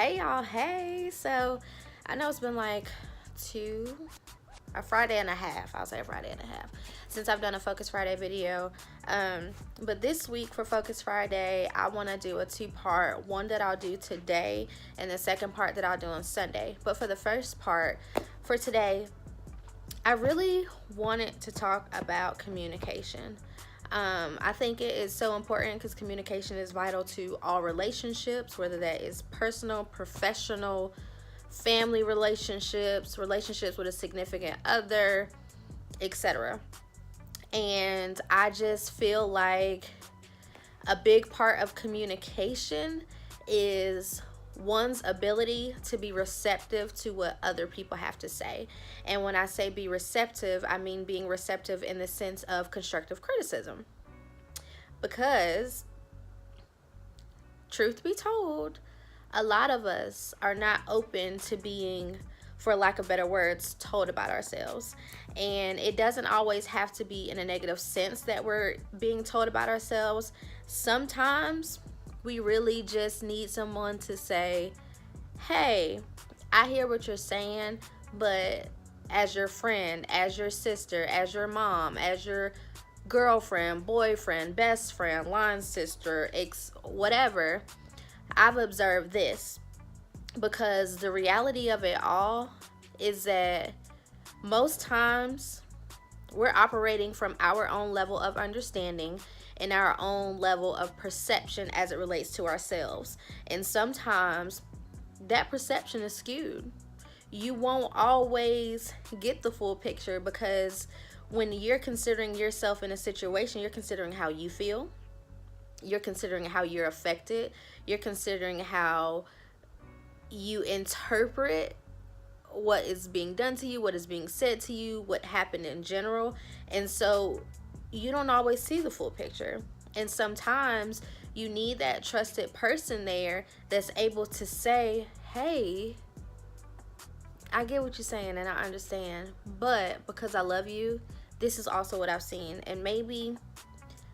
Hey y'all, hey. So I know it's been like a Friday and a half. I'll say a Friday and a half since I've done a Focus Friday video. But this week for Focus Friday, I want to do a two-part. One that I'll do today, and the second part that I'll do on Sunday. But for the first part, for today, I really wanted to talk about communication. I think it is so important because communication is vital to all relationships, whether that is personal, professional, family relationships, relationships with a significant other, etc. And I just feel like a big part of communication is one's ability to be receptive to what other people have to say. And when I say be receptive, I mean being receptive in the sense of constructive criticism. Because, truth be told, a lot of us are not open to being, for lack of better words, told about ourselves. And it doesn't always have to be in a negative sense that we're being told about ourselves. Sometimes we really just need someone to say, hey, I hear what you're saying, but as your friend, as your sister, as your mom, as your girlfriend, boyfriend, best friend, line sister, whatever, I've observed this. Because the reality of it all is that most times we're operating from our own level of understanding and our own level of perception as it relates to ourselves. And sometimes that perception is skewed. You won't always get the full picture because when you're considering yourself in a situation, you're considering how you feel. You're considering how you're affected. You're considering how you interpret what is being done to you, what is being said to you, what happened in general. And so you don't always see the full picture. And sometimes you need that trusted person there that's able to say, hey, I get what you're saying and I understand, but because I love you, this is also what I've seen. And maybe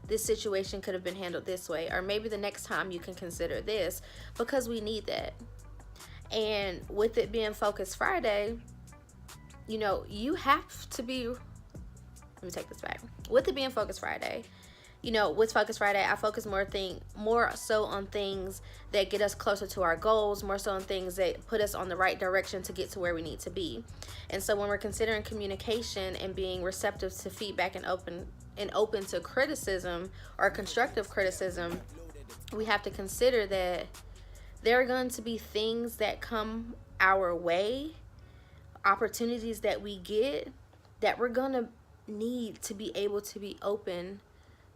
this situation could have been handled this way, or maybe the next time you can consider this, because we need that. And with it being Focus Friday, you have to be, let me take this back. With it being Focus Friday, with Focus Friday, I focus more so on things that get us closer to our goals, more so on things that put us on the right direction to get to where we need to be. And so when we're considering communication and being receptive to feedback and open to criticism or constructive criticism, we have to consider that there are going to be things that come our way, opportunities that we get, that we're going to need to be able to be open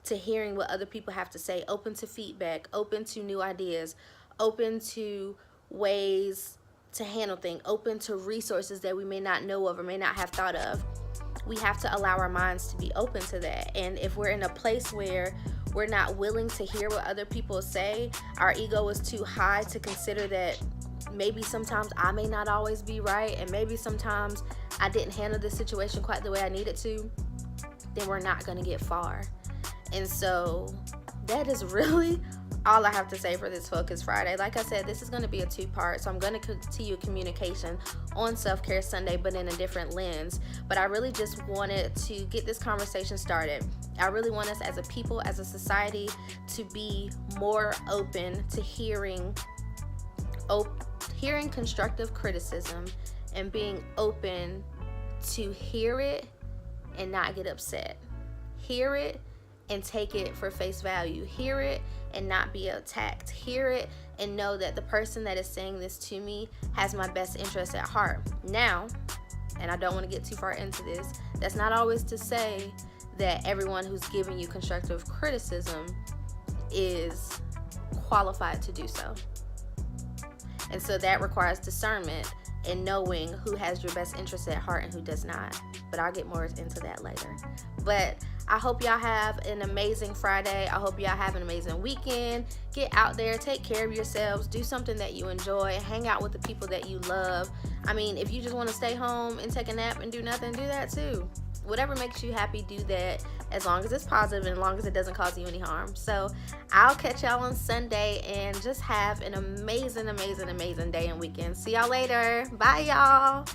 to hearing what other people have to say, open to feedback, open to new ideas, open to ways to handle things, open to resources that we may not know of or may not have thought of. We have to allow our minds to be open to that. And if we're in a place where we're not willing to hear what other people say, our ego is too high to consider that maybe sometimes I may not always be right, and maybe sometimes I didn't handle this situation quite the way I needed to, then we're not going to get far. And so that is really all I have to say for this Focus Friday. Like I said, this is going to be a two-part, so I'm going to continue communication on Self-Care Sunday, but in a different lens. But I really just wanted to get this conversation started. I really want us as a people, as a society, to be more open to hearing constructive criticism and being open to hear it and not get upset. Hear it and take it for face value. Hear it and not be attacked. Hear it and know that the person that is saying this to me has my best interest at heart. Now, and I don't want to get too far into this, that's not always to say that everyone who's giving you constructive criticism is qualified to do so. And so that requires discernment and knowing who has your best interest at heart and who does not. But I'll get more into that later. But I hope y'all have an amazing Friday. I hope y'all have an amazing weekend. Get out there, take care of yourselves, do something that you enjoy, hang out with the people that you love. I mean, if you just want to stay home and take a nap and do nothing, do that too. whatever makes you happy, do that, as long as it's positive and as long as it doesn't cause you any harm. So I'll catch y'all on Sunday, and just have an amazing, amazing, amazing day and weekend. See y'all later. Bye, y'all.